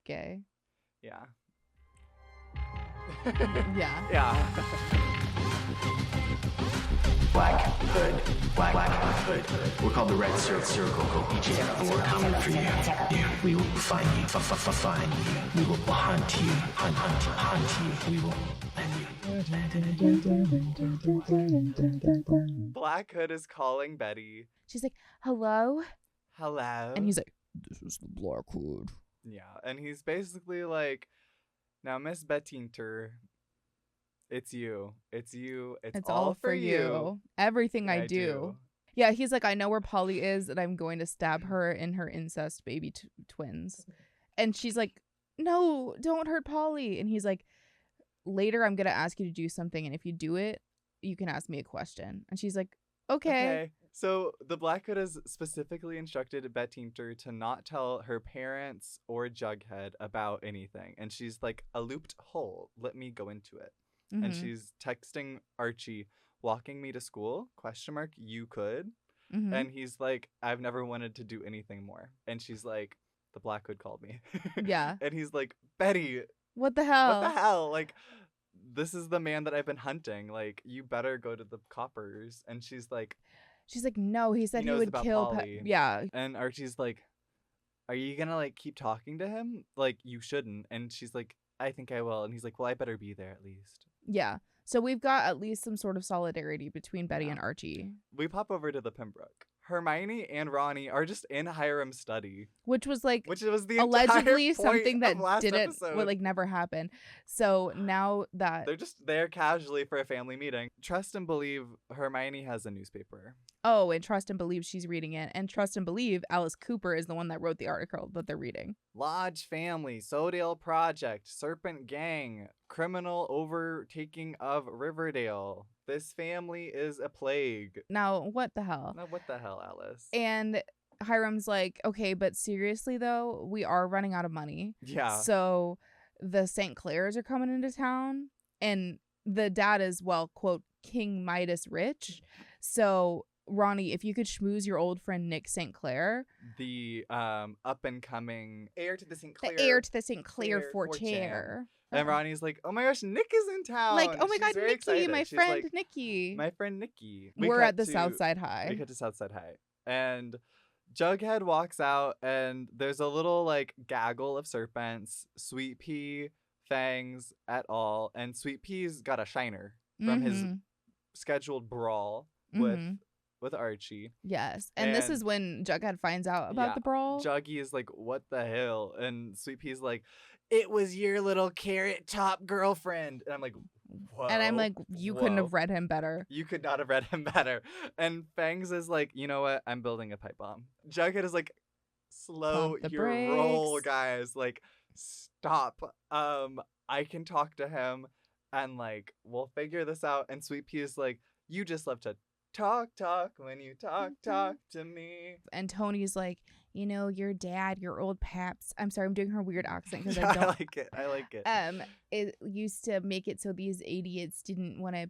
gay. Yeah. Yeah. Yeah. Black Hood. We're called the Red Circle. Each and we're coming for you. Yeah, we will find you. Find you. We will hunt you. Hunt you. We will Black Hood is calling Betty. She's like, hello? Hello. And he's like, this is the Black Hood. Yeah, and he's basically like, now Miss Bettinter, it's you. It's all for you. Everything I do. Yeah, he's like, I know where Polly is, and I'm going to stab her and her incest baby twins. And she's like, no, don't hurt Polly. And he's like, later I'm going to ask you to do something, and if you do it, you can ask me a question. And she's like, okay. So the Black Hood has specifically instructed Bettinter to not tell her parents or Jughead about anything. And she's like, a looped hole. Let me go into it. Mm-hmm. And she's texting Archie, walking me to school, ? You could. Mm-hmm. And he's like, I've never wanted to do anything more. And she's like, the Black Hood called me. Yeah. And he's like, Betty, What the hell? what the hell? Like, this is the man that I've been hunting. Like, you better go to the coppers. And she's like, no, he said he would kill Polly. Yeah. And Archie's like, are you gonna like keep talking to him? Like, you shouldn't. And she's like, I think I will. And he's like, well, I better be there at least. Yeah. So we've got at least some sort of solidarity between Betty and Archie. We pop over to the Pembroke. Hermione and Ronnie are just in Hiram's study. Which was the entire allegedly point something that of last didn't episode. Never happened. So now that They're just there casually for a family meeting. Trust and believe Hermione has a newspaper. Oh, and trust and believe she's reading it. And trust and believe Alice Cooper is the one that wrote the article that they're reading. Lodge family, Sodale Project, Serpent Gang, criminal overtaking of Riverdale. This family is a plague. Now, what the hell? Now, what the hell, Alice? And Hiram's like, okay, but seriously, though, we are running out of money. Yeah. So the St. Clairs are coming into town. And the dad is, well, quote, King Midas rich. So, Ronnie, if you could schmooze your old friend Nick St. Clair. The up-and-coming heir to the St. Clair. The heir to the St. Clair fortune. And Ronnie's like, oh my gosh, Nick is in town. Like, oh my She's God, very Nikki, excited. my She's friend like, Nikki. My friend Nikki. We're at the Southside High. We cut to Southside High. And Jughead walks out, and there's a little, like, gaggle of serpents. Sweet Pea, Fangs, et al. And Sweet Pea's got a shiner from his scheduled brawl with Archie. Yes. And this is when Jughead finds out about the brawl. Juggy is like, what the hell? And Sweet Pea's like, it was your little carrot top girlfriend. And I'm like, whoa. And I'm like, you couldn't have read him better. You could not have read him better. And Fangs is like, you know what? I'm building a pipe bomb. Jughead is like, slow your roll, guys. Like, stop. I can talk to him and like, we'll figure this out. And Sweet Pea is like, you just love to talk when you talk to me. And Tony's like, you know, your dad, your old paps. I'm sorry, I'm doing her weird accent because I don't. I like it. It used to make it so these idiots didn't want to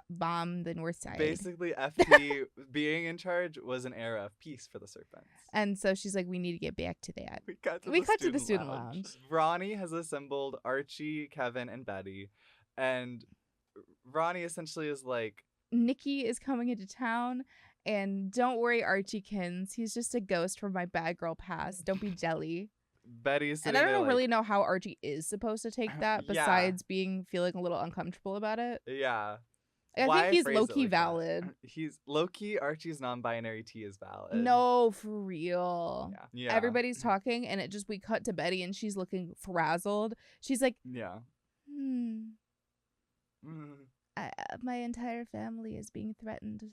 bomb the North Side. Basically, FP being in charge was an era of peace for the Serpents. And so she's like, we need to get back to that. We cut to the student lounge. Ronnie has assembled Archie, Kevin, and Betty. And Ronnie essentially is like, Nikki is coming into town, and don't worry, Archiekins. He's just a ghost from my bad girl past. Don't be jelly. Betty's and I don't really know how Archie is supposed to take that besides feeling a little uncomfortable about it. Yeah. I think he's low-key valid. He's low-key, Archie's non-binary T is valid. No, for real. Yeah. Everybody's talking, and we cut to Betty, and she's looking frazzled. She's like, my entire family is being threatened.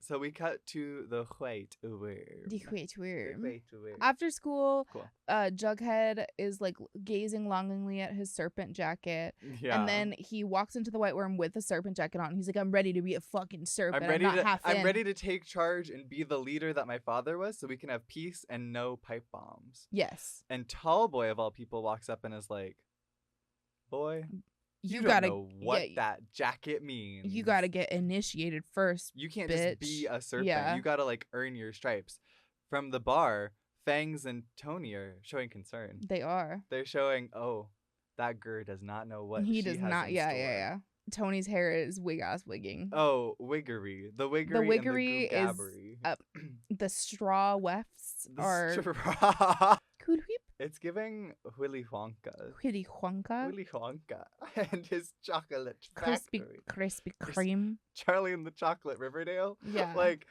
So we cut to the White Worm. After school, Jughead is like gazing longingly at his serpent jacket. Yeah. And then he walks into the White Worm with the serpent jacket on. He's like, I'm ready to be a fucking serpent. I'm ready to take charge and be the leader that my father was so we can have peace and no pipe bombs. Yes. And Tallboy of all people walks up and is like, boy, you don't gotta know what that jacket means. You gotta get initiated first. You can't just be a serpent. You gotta like earn your stripes. From the bar, Fangs and Tony are showing concern. They are. They're showing, oh, that Gur does not know what He she does has not. in Yeah, store. yeah. Tony's hair is wig-ass wigging. Oh, wiggery. The wiggery, The wiggery and is the the straw wefts the are straw. cool whip. It's giving Willy Wonka. Willy Wonka. Willy Wonka and his chocolate Crispy factory. Krispy Kreme. Charlie and the Chocolate Riverdale. Yeah. Like,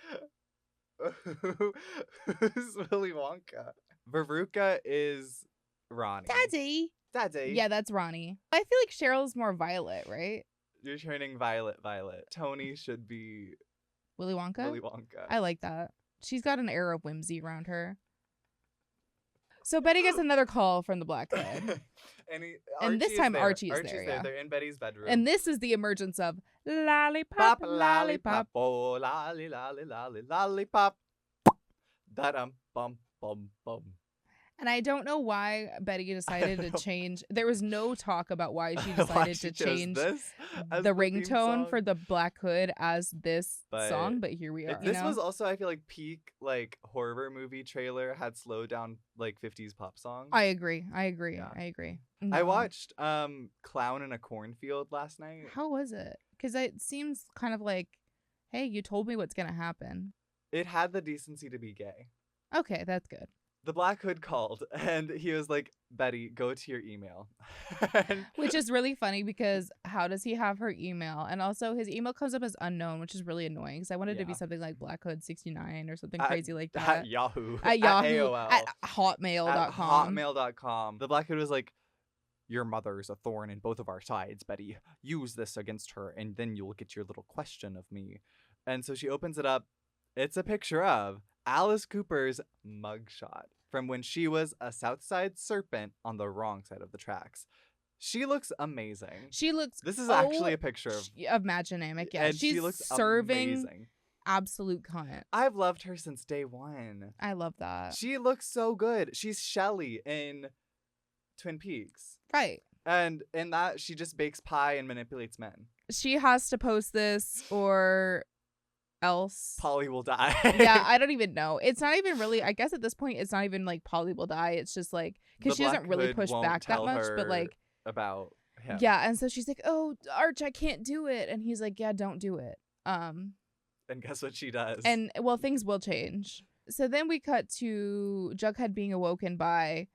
who's Willy Wonka? Veruca is Ronnie. Daddy. Daddy. Yeah, that's Ronnie. I feel like Cheryl's more Violet, right? You're turning Violet. Tony should be Willy Wonka? Willy Wonka. I like that. She's got an air of whimsy around her. So Betty gets another call from the Black Hood. And this time Archie's there, there. yeah. They're in Betty's bedroom. And this is the emergence of Lollipop, Lollipop. Oh, lolly, lolly, lolly, lollipop. Da-dum, bum, bum, bum. And I don't know why Betty decided to change. There was no talk about why she decided to change this as the theme ringtone song. for the Black Hood as this song, but here we are. This was also, I feel like, peak like horror movie trailer had slowed down like 50s pop song. I agree. Yeah. I agree. I watched Clown in a Cornfield last night. How was it? Because it seems kind of like, hey, you told me what's gonna happen. It had the decency to be gay. Okay, that's good. The Black Hood called and he was like, Betty, go to your email. Which is really funny because how does he have her email? And also his email comes up as unknown, which is really annoying because I wanted it to be something like Black Hood 69 or something crazy like that. At Yahoo. At Yahoo. AOL. At hotmail.com. At hotmail.com. The Black Hood was like, your mother is a thorn in both of our sides, Betty. Use this against her and then you'll get your little question of me. And so she opens it up. It's a picture of Alice Cooper's mugshot from when she was a Southside Serpent on the wrong side of the tracks. She looks amazing. She looks. This is actually a picture of Maginamic. Yeah, and she's she looks serving amazing. Absolute cunt. I've loved her since day one. I love that. She looks so good. She's Shelley in Twin Peaks. Right. And in that, she just bakes pie and manipulates men. She has to post this or else Polly will die. Yeah, I don't even know. It's not even really, I guess at this point it's not even like Polly will die. It's just like, because she doesn't really push back that much, but like about him. Yeah, and so she's like, oh, Arch, I can't do it. And he's like, yeah, don't do it. And guess what she does? And well, things will change. So then we cut to Jughead being awoken by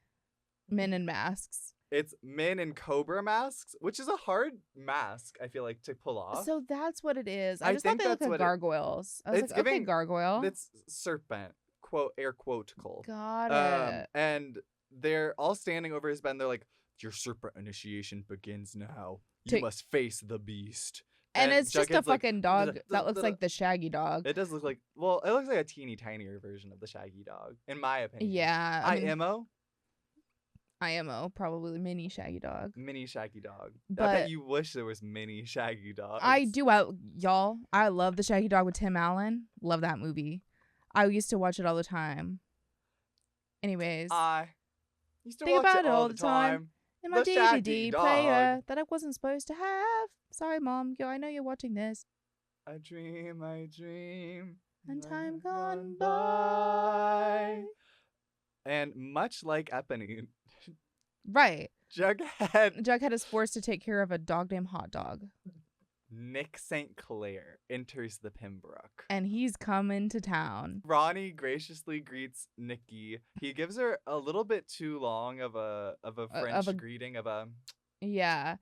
men in masks. It's men in cobra masks, which is a hard mask, I feel like, to pull off. So that's what it is. I just thought they looked like gargoyles. I was like, okay, gargoyle. It's serpent, quote, air quotical. Got it. And they're all standing over his bed and they're like, your serpent initiation begins now. You must face the beast. And it's just a fucking dog that looks like the Shaggy Dog. It does look like, well, it looks like a teeny tinier version of the Shaggy Dog, in my opinion. Yeah. IMO, probably mini Shaggy Dog. Mini Shaggy Dog. But I bet you wish there was mini Shaggy Dogs. I do. Y'all, I love the Shaggy Dog with Tim Allen. Love that movie. I used to watch it all the time. Anyways. I used to think watch about it all the time. In my The DVD Shaggy player Dog. that I wasn't supposed to have. Sorry, Mom. I know you're watching this. I dream. And time gone by. And much like Eponine. Right. Jughead is forced to take care of a dog named Hot Dog. Nick St. Clair enters the Pembroke. And he's coming to town. Ronnie graciously greets Nikki. He gives her a little bit too long of a French greeting of a... Yeah.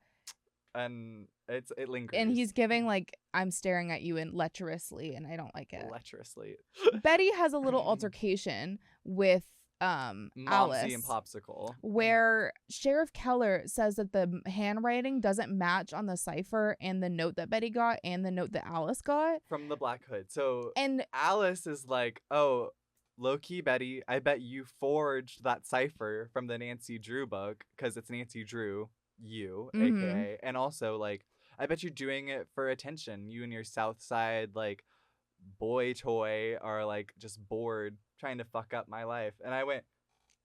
And it lingers. And he's giving like, I'm staring at you and lecherously, and I don't like it. Lecherously. Betty has a little altercation with Alice and Popsicle, where Sheriff Keller says that the handwriting doesn't match on the cipher and the note that Betty got and the note that Alice got from the Black Hood. So and Alice is like, oh, low-key Betty, I bet you forged that cipher from the Nancy Drew book because it's Nancy Drew, aka, and also like I bet you're doing it for attention. You and your South Side like boy toy are like just bored trying to fuck up my life. And I went,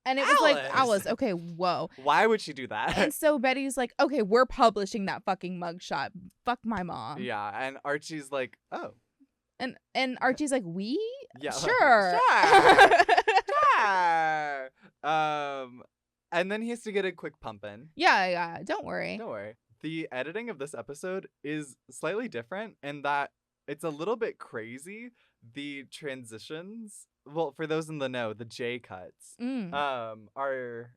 and it was like, Alice, okay, whoa. Why would she do that? And so Betty's like, okay, we're publishing that fucking mugshot. Fuck my mom. Yeah, and Archie's like, oh. And Archie's like, we? Yeah. Sure. Yeah. And then he has to get a quick pump in. Yeah. Don't worry. Don't worry. The editing of this episode is slightly different in that it's a little bit crazy. The transitions, well, for those in the know, the J cuts, are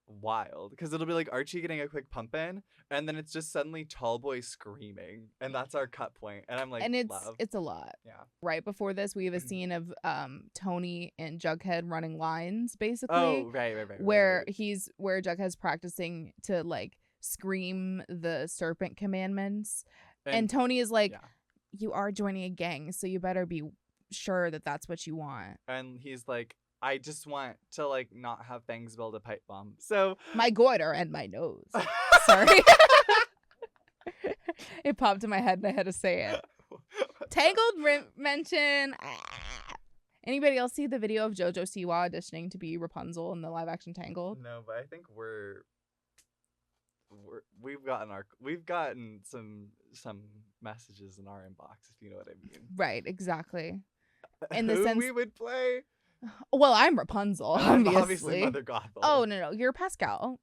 wild because it'll be like Archie getting a quick pump in, and then it's just suddenly Tallboy screaming, and that's our cut point. And I'm like, and love. it's a lot. Yeah. Right before this, we have a scene of Tony and Jughead running lines, basically. Oh, right. Where Jughead's practicing to like scream the Serpent commandments, and Tony is like, you are joining a gang, so you better be sure that that's what you want. And he's like, I just want to like not have Fangs build a pipe bomb. So my goiter and my nose. Sorry. It popped in my head and I had to say it. Tangled mention. Anybody else see the video of JoJo Siwa auditioning to be Rapunzel in the live action Tangled? No, but I think we've gotten some messages in our inbox, if you know what I mean. Right, exactly. In the sense we would play. Well, I'm Rapunzel, obviously. Obviously Mother Gothel. Oh no, you're Pascal.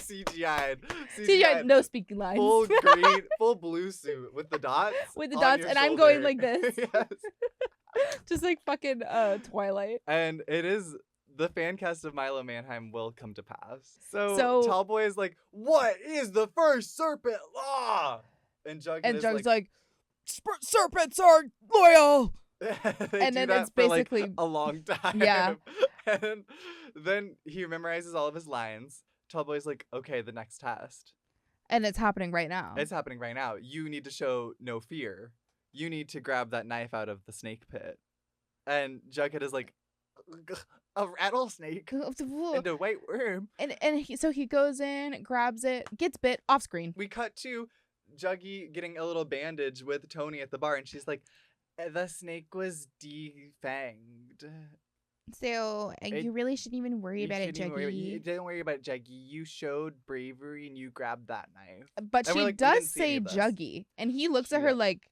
CGI'd, no speaking lines. Full green, full blue suit with the dots. With the dots, and I'm going like this. Yes. Just like fucking Twilight. And it is the fan cast of Milo Manheim will come to pass. So Tallboy is like, what is the first serpent law? And Jug's like, serpents are loyal. And then it's basically like a long time. Yeah. And then he memorizes all of his lines. Tallboy's like, okay, the next test. And it's happening right now. It's happening right now. You need to show no fear. You need to grab that knife out of the snake pit. And Jughead is like, a rattlesnake and a white worm. And so he goes in, grabs it, gets bit, off screen. We cut to Juggy getting a little bandage with Tony at the bar, and she's like, the snake was defanged. So you really shouldn't even worry about it, Juggy. Don't worry about it, Juggy. You showed bravery and you grabbed that knife. But she does say Juggy, and he looks at her like,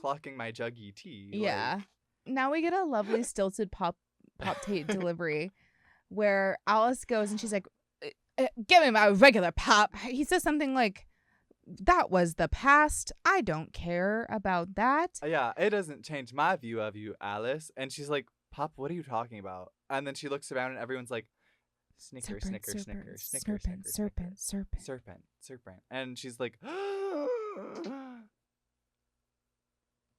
clocking my Juggy tea. Yeah. Like. Now we get a lovely stilted pop Tate delivery where Alice goes and she's like, give me my regular pop. He says something like, that was the past. I don't care about that. Yeah, it doesn't change my view of you, Alice. And she's like, Pop, what are you talking about? And then she looks around and everyone's like, Snicker, Snicker, Snicker, Snicker, Serpent. And she's like,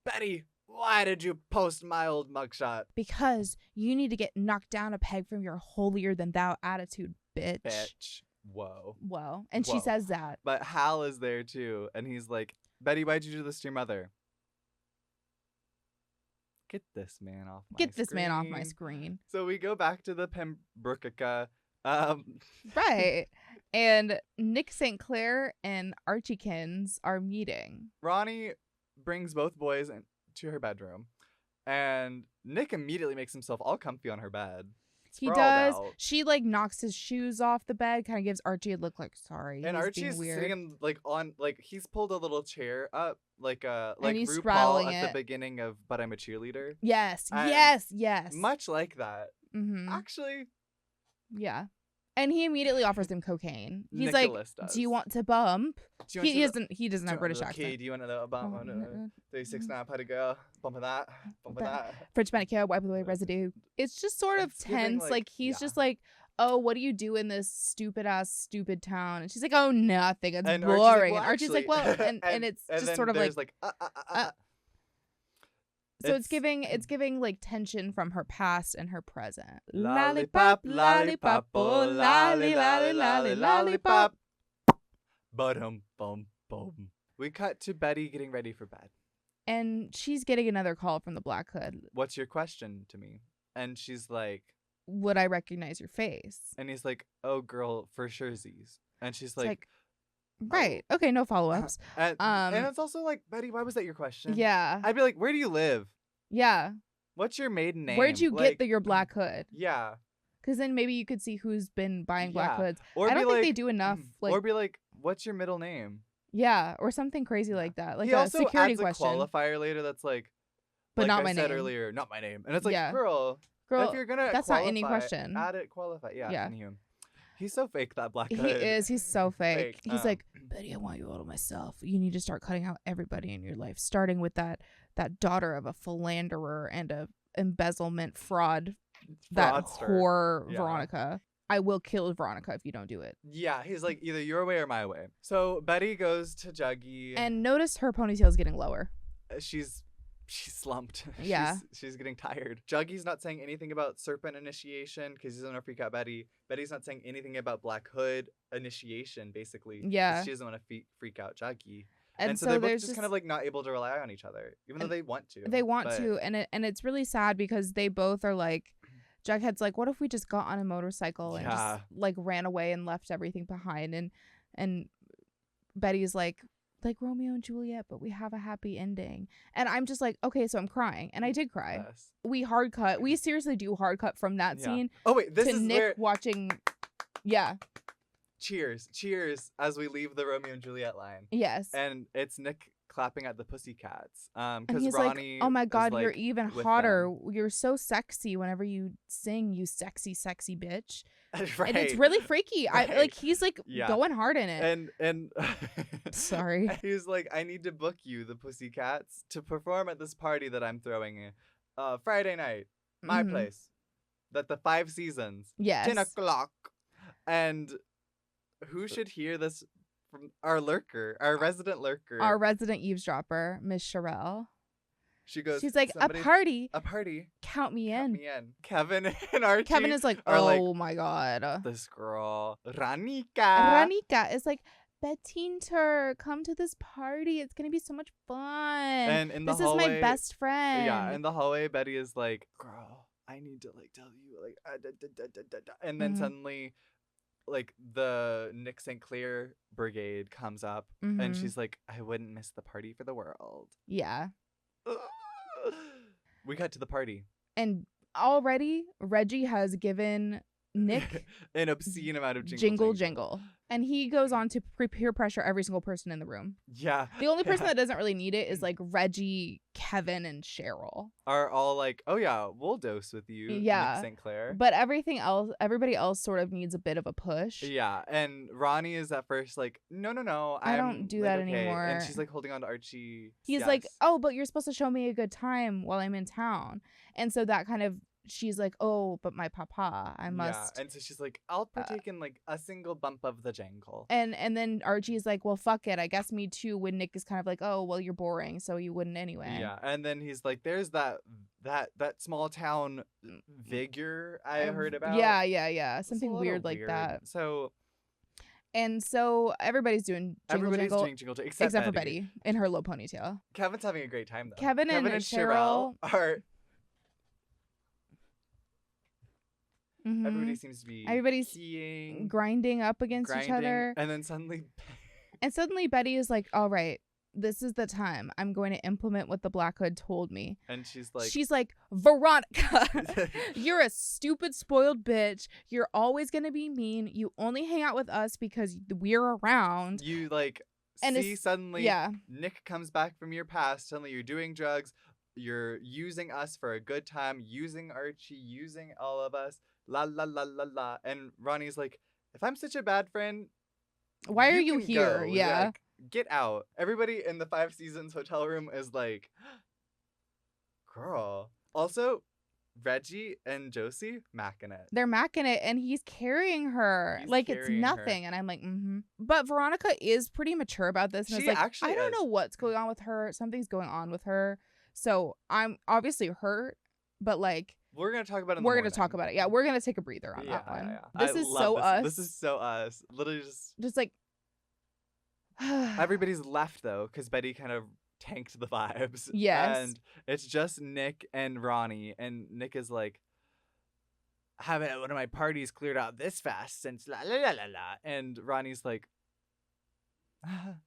Betty, why did you post my old mugshot? Because you need to get knocked down a peg from your holier than thou attitude, bitch. Whoa. And she says that. But Hal is there too. And he's like, Betty, why'd you do this to your mother? Get this man off my screen. So we go back to the Pembrokica. Right. And Nick St. Clair and Archiekins are meeting. Ronnie brings both boys to her bedroom. And Nick immediately makes himself all comfy on her bed. He does. She like knocks his shoes off the bed, kind of gives Archie a look like sorry. And Archie's sitting he's pulled a little chair up like he's RuPaul at the beginning of But I'm a Cheerleader. Yes. Much like that. Mm-hmm. Actually. Yeah. And he immediately offers him cocaine. He's Nicholas like, does. "Do you want to bump?" He doesn't have British accent. Okay, do you want a bump on 36.9 party girl? Bumping that. French manicure, wipe away residue. It's just sort of tense. Like he's just like, "Oh, what do you do in this stupid town?" And she's like, "Oh, nothing. It's boring." And Archie's like, "Well," and it's just sort of like. So it's giving like tension from her past and her present. Lollipop, lollipop, oh lolly, lolly, lolly, lollipop. Ba-dum, bum, bum. We cut to Betty getting ready for bed. And she's getting another call from the Black Hood. What's your question to me? And she's like, would I recognize your face? And he's like, oh, girl, for surezies. And she's like, right. Okay, no follow-ups. And it's also like, Betty, why was that your question? Yeah. I'd be like, where do you live? Yeah. What's your maiden name? Where'd you get your Black Hood? Yeah. Because then maybe you could see who's been buying Black Hoods. Or I don't think they do enough. Or be like, what's your middle name? Yeah, or something crazy like that. Like he a also security adds question. a qualifier later that's like, But like not I my said name. earlier, not my name. And it's like, Yeah. girl, Girl, if you're gonna that's qualify, not any question. add it, qualify. Yeah. Yeah. Anywho. He's so fake, that Black He Hood. is. He's so fake. He's Um, like, Betty, I want you all to myself. You need to start cutting out everybody in your life, starting with that daughter of a philanderer and a embezzlement fraud, that Fraudster. whore Yeah. Veronica. I will kill Veronica if you don't do it. Yeah, he's like, either your way or my way. So Betty goes to Juggy. And notice her ponytail's getting lower. She's slumped. Yeah. She's getting tired. Juggy's not saying anything about Serpent initiation because he's gonna freak out Betty. Betty's not saying anything about Black Hood initiation, basically. 'cause Yeah. she doesn't want to freak out Juggy. And so they're both there's just kind of like not able to rely on each other, even though they want to. They want but- to, and it's really sad because they both are like, Jughead's like, what if we just got on a motorcycle and just like ran away and left everything behind, and Betty's like Romeo and Juliet, but we have a happy ending. And I'm just like, okay, so I'm crying, and I did cry. Yes. We seriously do hard cut from that scene Oh wait, this to is Nick where watching. Yeah. cheers as we leave the Romeo and Juliet line. Yes. And it's Nick clapping at the Pussycats. And Because he's Ronnie like, oh my is, God, you're like, even with hotter. them. You're so sexy whenever you sing, you sexy bitch. Right. And it's really freaky. Right. I like, he's like Yeah. going hard in it. And Sorry. he's like, I need to book you, the Pussycats, to perform at this party that I'm throwing Friday night, my Mhm. place, that the 5 Seasons, Yes. 10 o'clock. And who should hear this from our resident lurker? Our resident eavesdropper, Miss Sherelle. She goes, She's like, "Somebody- a party. a party. Count me Count in. me in." Kevin and Archie. Kevin is like, are like, oh my God. this girl, Ranika. Ranika is like, Bettinter, come to this party. It's going to be so much fun. And in the this hallway, is my best friend. Yeah, in the hallway, Betty is like, girl, I need to like tell you, like, and then Mhm. suddenly, like, the Nick St. Clair brigade comes up, and Mhm. she's like, I wouldn't miss the party for the world. Yeah. We got to the party. And already, Reggie has given Nick an obscene amount of jingle. And he goes on to peer pressure every single person in the room. Yeah. The only person that doesn't really need it is like Reggie, Kevin, and Cheryl. Are all like, oh yeah, we'll dose with you, Yeah. Nick St. Clair. But everybody else sort of needs a bit of a push. Yeah, and Ronnie is at first like, no, I don't do that anymore. And she's like holding on to Archie. He's like, oh, but you're supposed to show me a good time while I'm in town. And so that kind of, she's like, oh, but my papa, I must. Yeah, and so she's like, I'll partake in like a single bump of the jangle. And then Archie's like, well, fuck it. I guess me too. When Nick is kind of like, oh, well, you're boring, so you wouldn't anyway. Yeah, and then he's like, there's that small town vigor I heard about. Yeah. It's a Something little weird like that. So everybody's doing everybody's jingle doing jingle except for Betty in her low ponytail. Kevin's having a great time though. Kevin and Cheryl are. Mhm. Everybody seems to be. Everybody's peeing, grinding up against each other. and then suddenly. And suddenly Betty is like, all right, this is the time. I'm going to implement what the Black Hood told me. And she's like, Veronica, you're a stupid, spoiled bitch. You're always going to be mean. You only hang out with us because we're around. you like And see suddenly yeah. Nick comes back from your past. Suddenly you're doing drugs. You're using us for a good time, using Archie, using all of us. La la la la la. And Ronnie's like, if I'm such a bad friend, Why are you can here? go. Yeah. Like, get out. Everybody in the 5 Seasons hotel room is like, girl. Also, Reggie and Josie macking it. They're macking it, and he's carrying her He's like it's carrying her. nothing. And I'm like, But Veronica is pretty mature about this. And She it's like, actually I don't is. know what's going on with her. Something's going on with her. So I'm obviously hurt, but like, We're going to talk about it in the we're going to morning. talk about it. Yeah, we're going to take a breather on that one. Yeah. This I is love so this. us. This is so us. Literally just like, everybody's left though because Betty kind of tanked the vibes. Yes. And it's just Nick and Ronnie, and Nick is like, haven't one of my parties cleared out this fast since la la la la la. And Ronnie's like,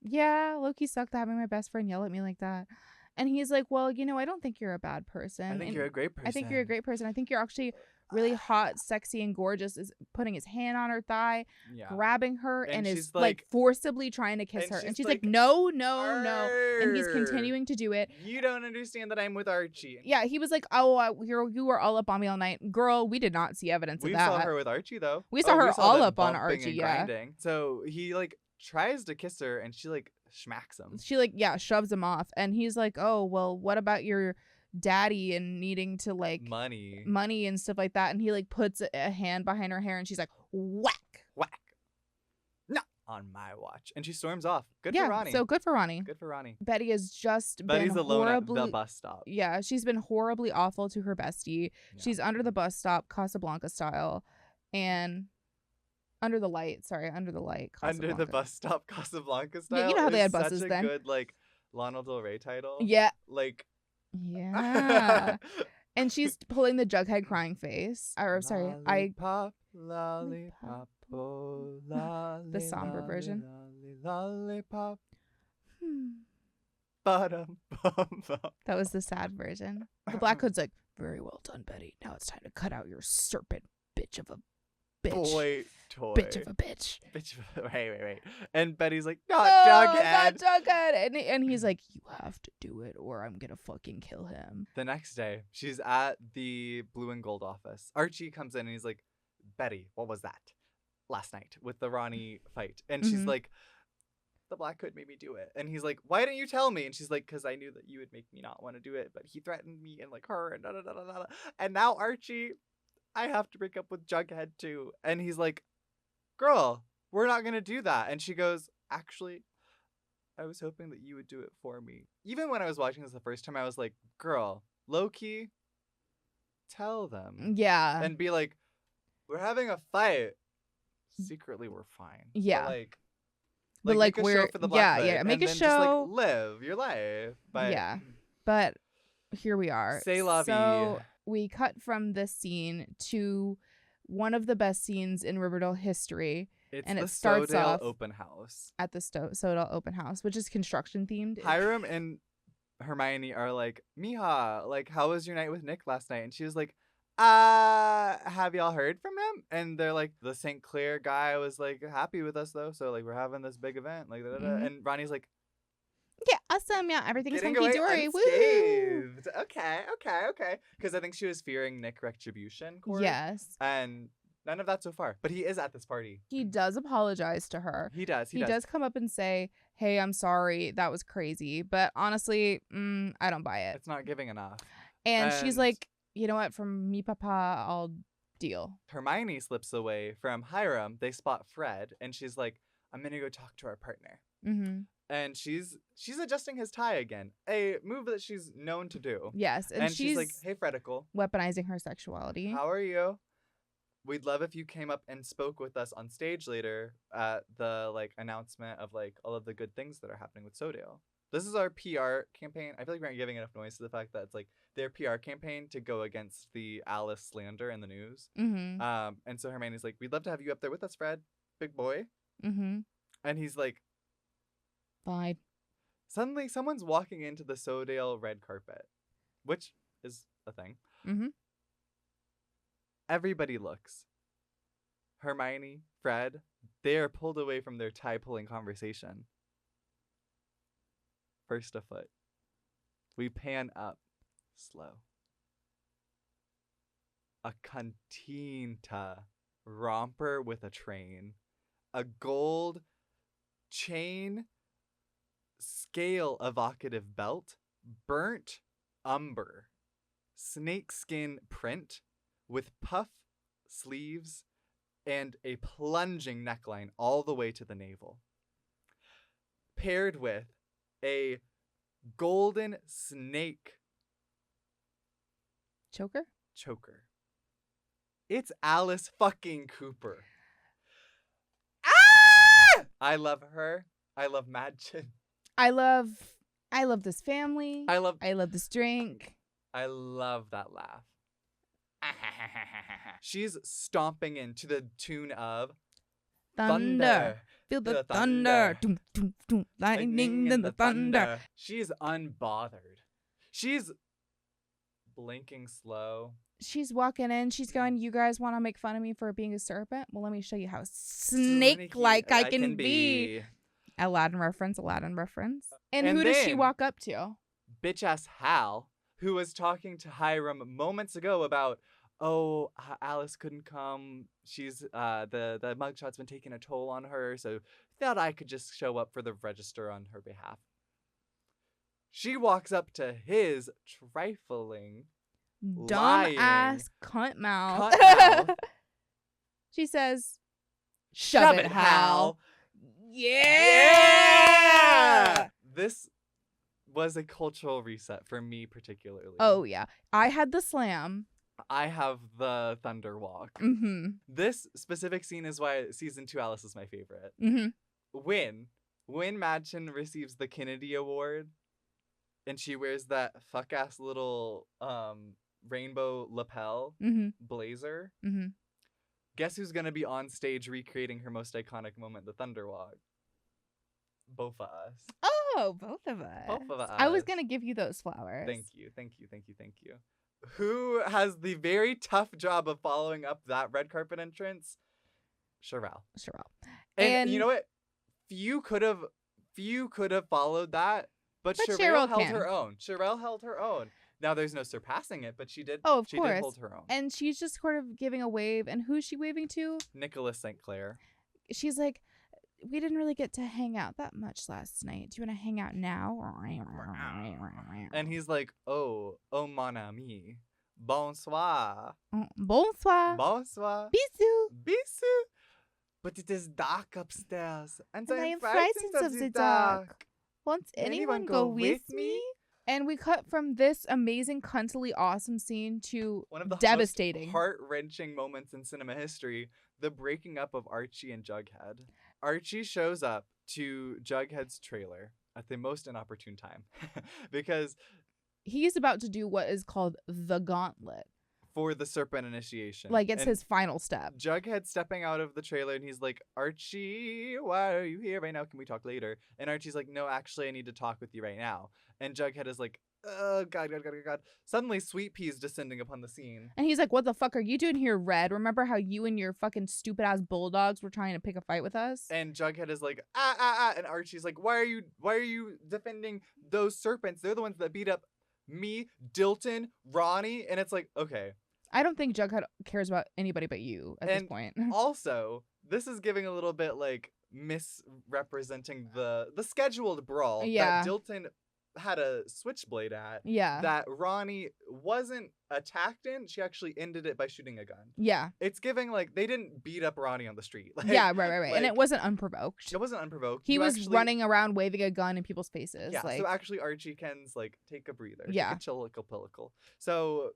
yeah, Loki sucked having my best friend yell at me like that. And he's like, well, I don't think you're a bad person. I think And you're a great person. I think you're a great person. I think you're actually really hot, sexy, and gorgeous, is putting his hand on her thigh, grabbing her, and is she's like forcibly trying to kiss her. And she's like, no, no, no. And he's continuing to do it. You don't understand that I'm with Archie. Yeah, he was like, oh, you were all up on me all night. Girl, we did not see evidence of that. We saw her with Archie, though. We saw her all up on Archie, Archie, yeah. Grinding. So he like tries to kiss her, and she like smacks him. She like, shoves him off. And he's like, oh, well, what about your daddy and needing to like money and stuff like that? And he like puts a hand behind her hair, and she's like, whack. Not on my watch. And she storms off. Good for Ronnie. So good for Ronnie. Betty has just Betty's been alone horribly at the bus stop. Yeah, she's been horribly awful to her bestie. Yeah. She's under the bus stop, Casablanca style, and under the light, Under the bus stop, Casablanca style. Yeah, you know how they had buses such a then. Good like Lana Del Rey title. Yeah. Like. Yeah. And she's pulling the Jughead crying face. Or sorry, Lollipop, lollipop, oh, the somber version. Lollipop. Bottom. That was the sad version. The Black Hood's like, very well done, Betty. Now it's time to cut out your serpent, bitch of a bitch. Boy toy. Bitch of a bitch. Wait. And Betty's like, not Jughead. Not Jughead. And he's like, you have to do it or I'm gonna fucking kill him. The next day, she's at the blue and gold office. Archie comes in and he's like, Betty, what was that? Last night with the Ronnie fight. And she's like, the Black Hood made me do it. And he's like, why didn't you tell me? And she's like, because I knew that you would make me not want to do it, but he threatened me and like her and da da da da da. And now Archie, I have to break up with Jughead too. And he's like, girl, we're not gonna do that. And she goes, actually, I was hoping that you would do it for me. Even when I was watching this the first time, I was like, girl, low-key, tell them. Yeah. And be like, we're having a fight. Secretly, we're fine. Yeah. But like make a we're show for the Black Hood, make and a then show. Just like live your life. But yeah. But here we are. C'est la vie. So we cut from this scene to one of the best scenes in Riverdale history. And it starts off open house. At the Sodale open house, which is construction themed. Hiram and Hermione are like, Mija, like, how was your night with Nick last night? And she was like, have y'all heard from him? And they're like, the St. Clair guy was like happy with us though, so like we're having this big event, like and Ronnie's like, yeah, awesome, yeah, everything's hunky dory. Woo! Okay. Because I think she was fearing Nick retribution. Corey. Yes. And none of that so far. But he is at this party. He does apologize to her. He does. He does come up and say, hey, I'm sorry. That was crazy. But honestly, I don't buy it. It's not giving enough. And she's like, you know what? From me, Papa, I'll deal. Hermione slips away from Hiram. They spot Fred. And she's like, I'm going to go talk to our partner. Mm-hmm. And she's adjusting his tie again. A move that she's known to do. Yes. And she's like, hey, Fredicle. Weaponizing her sexuality. How are you? We'd love if you came up and spoke with us on stage later at the like announcement of like all of the good things that are happening with Sodale. This is our PR campaign. I feel like we're not giving enough noise to the fact that it's like their PR campaign to go against the Alice slander in the news. Mm-hmm. And so Hermione's like, we'd love to have you up there with us, Fred, big boy. Mm-hmm. And he's like, fine. Suddenly, someone's walking into the Sodale red carpet, which is a thing. Mm-hmm. Everybody looks. Hermione, Fred, they are pulled away from their tie-pulling conversation. First afoot. We pan up. Slow. A cantina romper with a train. A gold chain scale evocative belt. Burnt umber. Snakeskin print with puff sleeves and a plunging neckline all the way to the navel. Paired with a golden snake choker. It's Alice fucking Cooper. Ah! I love her. I love Madgen. I love this family. I love this drink. I love that laugh. She's stomping into the tune of Thunder. Feel the thunder. Doom, doom, doom. Lightning and the thunder. She's unbothered. She's blinking slow. she's walking in. She's going, you guys want to make fun of me for being a serpent? Well, let me show you how snake-like I can be. Aladdin reference. And who does she walk up to? Bitch-ass Hal, who was talking to Hiram moments ago about, Alice couldn't come. She's the mugshot's been taking a toll on her, so thought I could just show up for the register on her behalf. She walks up to his trifling, dumb ass cunt mouth. She says, "Shove it, Hal." Yeah! This was a cultural reset for me particularly. Oh yeah, I had the slam. I have the thunder walk. Mm-hmm. This specific scene is why season 2 Alice is my favorite. Mm-hmm. When Madchen receives the Kennedy Award, and she wears that fuck ass little rainbow lapel blazer. Mm-hmm. Guess who's gonna be on stage recreating her most iconic moment, the thunder walk? Both of us. Oh, both of us. I was gonna give you those flowers. Thank you. Who has the very tough job of following up that red carpet entrance? Sherelle. And you know what? Few could have followed that, but Sherelle held her own. Sherelle held her own. Now there's no surpassing it, but she did. Oh, of she course. did hold her own. And she's just sort of giving a wave. And who's she waving to? Nicholas St. Clair. She's like, we didn't really get to hang out that much last night. Do you want to hang out now? And he's like, oh mon ami. Bonsoir. Bonsoir. Bisous. But it is dark upstairs, and I am frightened of the dark. Won't anyone go with me? And we cut from this amazing, cuntily awesome scene to one of the devastating, most heart-wrenching moments in cinema history, the breaking up of Archie and Jughead. Archie shows up to Jughead's trailer at the most inopportune time because he's about to do what is called the gauntlet. For the Serpent initiation. Like, it's his final step. Jughead stepping out of the trailer, and he's like, Archie, why are you here right now? Can we talk later? And Archie's like, no, actually, I need to talk with you right now. And Jughead is like, oh, God. Suddenly, Sweet Pea's descending upon the scene. And he's like, what the fuck are you doing here, Red? Remember how you and your fucking stupid-ass bulldogs were trying to pick a fight with us? And Jughead is like, ah. And Archie's like, why are you defending those serpents? They're the ones that beat up me, Dilton, Ronnie, and it's like, okay. I don't think Jughead cares about anybody but you at this point. Also, this is giving a little bit like misrepresenting the scheduled brawl that Dilton had a switchblade at. Yeah. That Ronnie wasn't attacked in. She actually ended it by shooting a gun. Yeah. It's giving like they didn't beat up Ronnie on the street. Like, yeah, right. Like, and it wasn't unprovoked. It wasn't unprovoked. He was actually running around waving a gun in people's faces. Yeah. Like, so actually Archie Ken's like, take a breather. Yeah. Take a chillical. So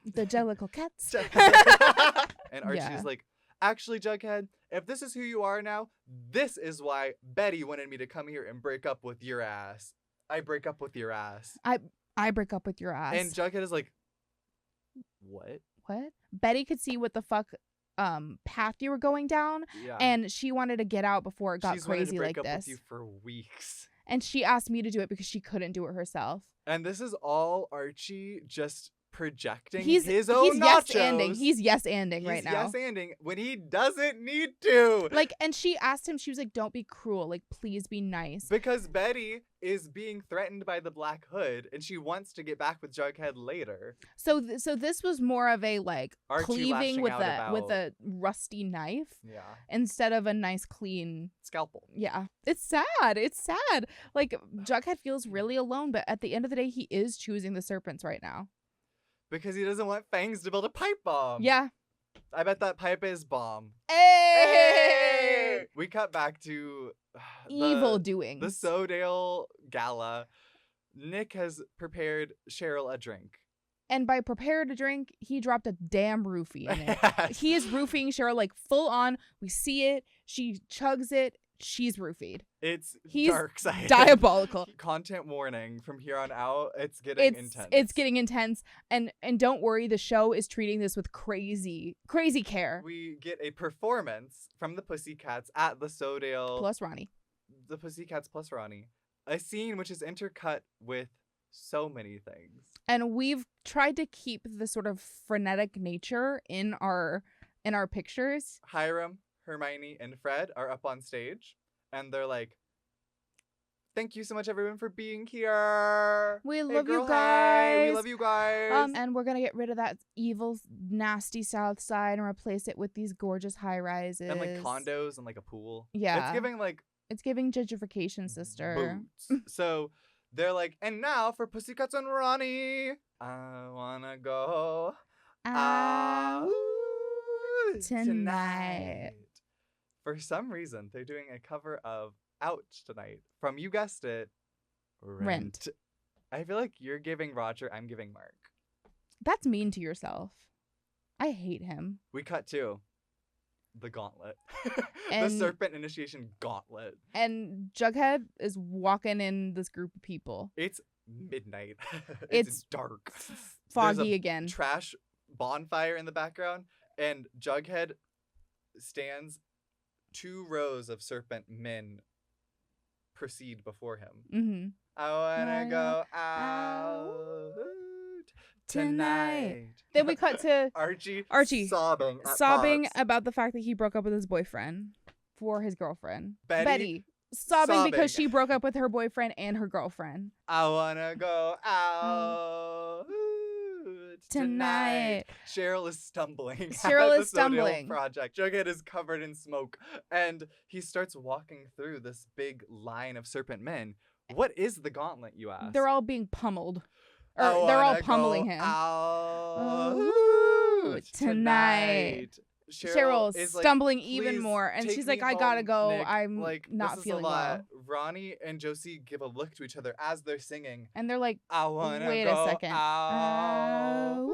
the Jellicle cats. And Archie's like, actually, Jughead, if this is who you are now, this is why Betty wanted me to come here and break up with your ass. I break up with your ass. I break up with your ass. And Jughead is like, what? Betty could see what the fuck path you were going down, and she wanted to get out before it got crazy like this. She's wanted to break up with you for weeks. And she asked me to do it because she couldn't do it herself. And this is all Archie just projecting his own nachos. He's yes-anding right now. He's yes-anding when he doesn't need to. Like, and she asked him, she was like, don't be cruel. Like, please be nice. Because Betty is being threatened by the Black Hood, and she wants to get back with Jughead later. So this was more of a, like, Archie cleaving with a rusty knife. Yeah. Instead of a nice, clean scalpel. Yeah. It's sad. Like, Jughead feels really alone, but at the end of the day, he is choosing the serpents right now. Because he doesn't want Fangs to build a pipe bomb. Yeah. I bet that pipe is bomb. Hey! We cut back to evil doings. The Sodale Gala. Nick has prepared Cheryl a drink. And by prepared a drink, he dropped a damn roofie in it. Yes. He is roofing Cheryl like full on. We see it. She chugs it. She's roofied. He's dark side. Diabolical. Content warning from here on out. It's getting intense. It's getting intense. And don't worry, the show is treating this with crazy care. We get a performance from the Pussycats at the Sodale. Plus Ronnie. The Pussycats plus Ronnie. A scene which is intercut with so many things. And we've tried to keep the sort of frenetic nature in our pictures. Hiram, Hermione, and Fred are up on stage, and they're like, thank you so much, everyone, for being here. We Hey, love you girl, guys. hey, we love you guys. And we're gonna get rid of that evil, nasty South Side and replace it with these gorgeous high rises And like condos and like a pool. Yeah. It's giving gentrification, sister. boots. So they're like, and now for Pussycats and Ronnie, I wanna go out tonight. For some reason, they're doing a cover of Out Tonight from, you guessed it, Rent. I feel like you're giving Roger, I'm giving Mark. That's mean to yourself. I hate him. We cut to the gauntlet. And- the Serpent initiation gauntlet. And Jughead is walking in this group of people. It's midnight. It's dark. Foggy There's a again. Trash bonfire in the background, and Jughead stands 2 rows of Serpent men proceed before him. Mm-hmm. I wanna go out tonight. Then we cut to Archie sobbing at Pops. about the fact that he broke up with his boyfriend for his girlfriend. Betty sobbing because she broke up with her boyfriend and her girlfriend. I wanna go out tonight. Cheryl is stumbling. Cheryl at is the Sodale stumbling. Project. Jughead is covered in smoke, and he starts walking through this big line of Serpent men. What is the gauntlet, you ask? They're all being pummeled. Or they're all pummeling him. Out tonight. Cheryl's is like, stumbling even "Please more, and take she's like, me I gotta home, go. Nick." I'm like, not this is feeling a lot. well. Ronnie and Josie give a look to each other as they're singing. And they're like, I wanna wait go a second. out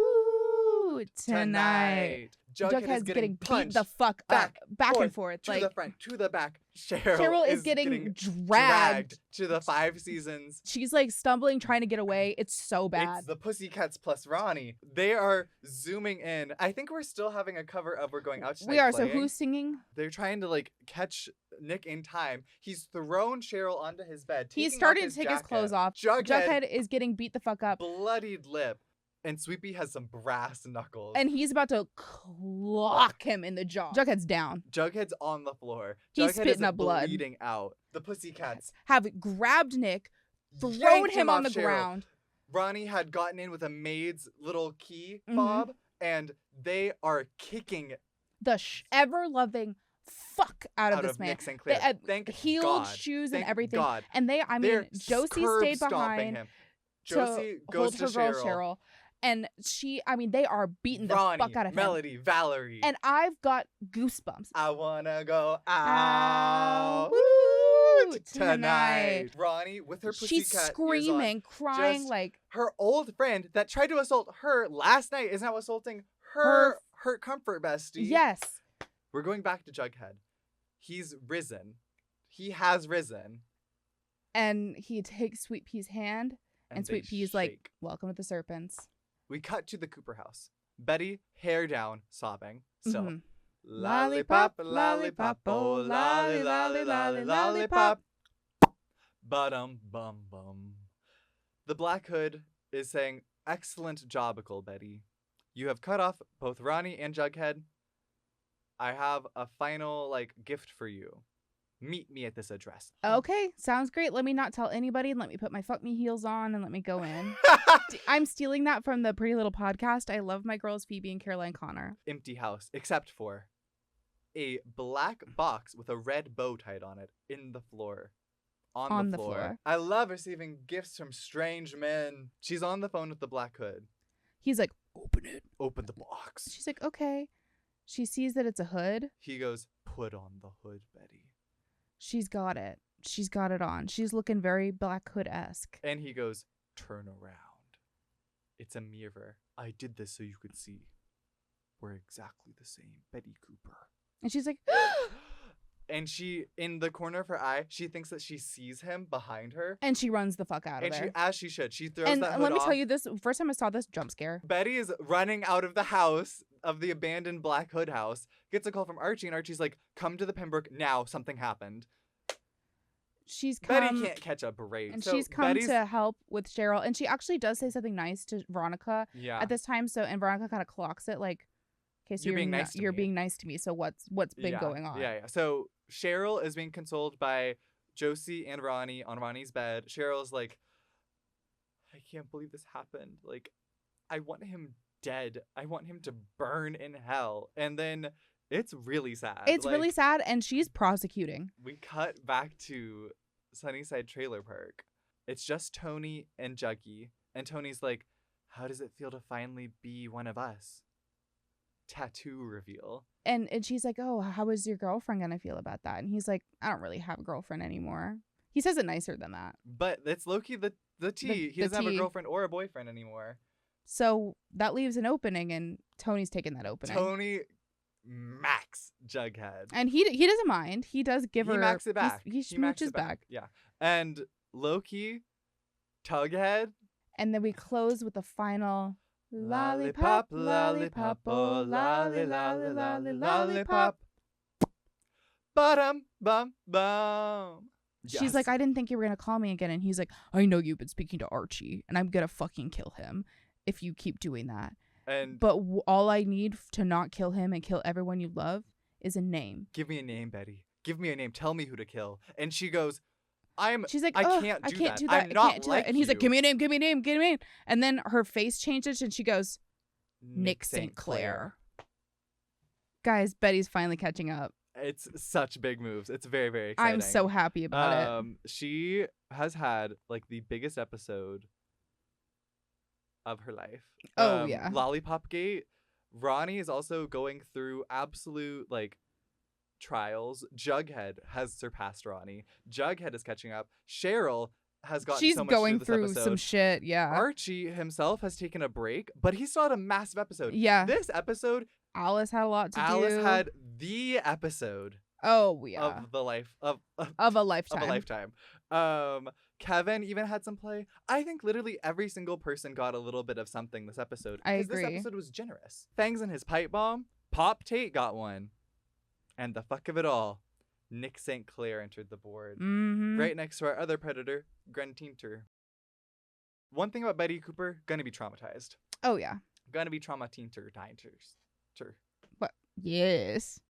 Tonight. Jughead's getting beat punched the fuck back, up. Back and forth. to Like, the front, to the back. Cheryl Cheryl is getting dragged. to the 5 seasons. She's like stumbling, trying to get away. It's so bad. It's the Pussycats plus Ronnie. They are zooming in. I think we're still having a cover of We're Going Out Tonight. We are. playing. So who's singing? They're trying to like catch Nick in time. He's thrown Cheryl onto his bed. He's taking starting off to take his jacket. clothes off. Jughead, Jughead is getting beat the fuck up. bloodied lip. And Sweepy has some brass knuckles. And he's about to clock him in the jaw. Jughead's down. Jughead's on the floor. He's Jughead spitting is up blood. bleeding out. The Pussycats Have grabbed Nick, thrown yanked him on off the Cheryl. ground. Ronnie had gotten in with a maid's little key Mhm. fob, and they are kicking The ever-loving fuck out of this of man. Nick Sinclair. They had Thank heeled God. shoes and Thank everything. God. And they, I mean, They're Josie curb stayed stomping behind him. to Josie goes hold to her girl Cheryl. Cheryl. And she, I mean, they are beating the Ronnie, fuck out of him. Melody, Valerie. And I've got goosebumps. I wanna go Out out tonight. Ronnie with her pussycat She's ears on. screaming, crying Just like Her old friend that tried to assault her last night is now assaulting her comfort bestie. yes. We're going back to Jughead. He's risen. He has risen. And he takes Sweet Pea's hand, and they Sweet Pea's like, shake. "Welcome to the Serpents." We cut to the Cooper house. Betty, hair down, sobbing. Still. Mhm. Lollipop, lollipop, oh, lolly, lolly, lolly, lollipop. Bum bum. The Black Hood is saying, "Excellent jobicle, Betty. You have cut off both Ronnie and Jughead. I have a final gift for you. Meet me at this address." Okay, sounds great. Let me not tell anybody, and let me put my fuck me heels on, and let me go in. I'm stealing that from the Pretty Little Podcast. I love my girls, Phoebe and Caroline Connor. Empty house, except for a black box with a red bow tied on it in the floor. On the floor. I love receiving gifts from strange men. She's on the phone with the Black Hood. He's like, "Open it." Open the box. She's like, "Okay." She sees that it's a hood. He goes, "Put on the hood, Betty." She's got it. She's got it on. She's looking very Black Hood-esque. And he goes, "Turn around. It's a mirror. I did this so you could see. We're exactly the same, Betty Cooper." And she's like, And she, in the corner of her eye, she thinks that she sees him behind her. and she runs the fuck out of And there. as she should, she throws And that hood let me off. tell you this, first time I saw this, jump scare. Betty is running out of the house, of the abandoned Black Hood house, gets a call from Archie, and Archie's like, "Come to the Pembroke now, something happened." she's Betty come can't catch a break. and So she's come Betty's, to help with Cheryl, and she actually does say something nice to Veronica yeah, at this time. So and Veronica kind of clocks it like, okay, so You're being nice to you're me. being nice to me. So what's been yeah, going on? Yeah. So Cheryl is being consoled by Josie and Ronnie on Ronnie's bed. Cheryl's like, I can't believe this happened. Like, I want him dead. I want him to burn in hell. And then it's really sad. It's really sad, and she's prosecuting. We cut back to Sunnyside Trailer Park. It's just Tony and Juggy. And Tony's like, how does it feel to finally be one of us? Tattoo reveal. And she's like, oh, how is your girlfriend gonna feel about that? And he's like, I don't really have a girlfriend anymore. He says it nicer than that. But it's low-key the tea. He doesn't have a girlfriend or a boyfriend anymore. So that leaves an opening, and Tony's taking that opening. Tony max Jughead. And he doesn't mind. He does give her. He max it back. He max smooches it back. Yeah. And Loki, Tughead. And then we close with the final Lollipop, lollipop, oh, lolly, lolly, lolly, lollipop. Bum, bum, bum. She's like, I didn't think you were going to call me again. And he's like, I know you've been speaking to Archie, and I'm going to fucking kill him if you keep doing that. But all I need to not kill him and kill everyone you love is a name. Give me a name, Betty. Give me a name. Tell me who to kill. And she goes, She's like, I can't do that. I'm I not can't do like that. And he's like, you. give me a name, give me a name, give me a name. And then her face changes and she goes, Nick St. Clair. Guys, Betty's finally catching up. It's such big moves. It's very, very exciting. I'm so happy about it. She has had like the biggest episode of her life. Oh, yeah. Lollipop Gate. Ronnie is also going through absolute like trials. Jughead has surpassed Ronnie. Jughead is catching up. Cheryl has gotten She's so much going through through this episode. some shit, yeah. Archie himself has taken a break, but he still had a massive episode. Yeah. This episode, Alice had a lot to do. Alice had the episode of a lifetime. Kevin even had some play. I think literally every single person got a little bit of something this episode. I Because agree. this episode was generous. Fangs and his pipe bomb. Pop Tate got one. And the fuck of it all, Nick St. Clair entered the board. Mm-hmm. Right next to our other predator, Gren Tinter. One thing about Betty Cooper, gonna be traumatized. Oh, yeah. Gonna be trauma Tinter. What? Yes.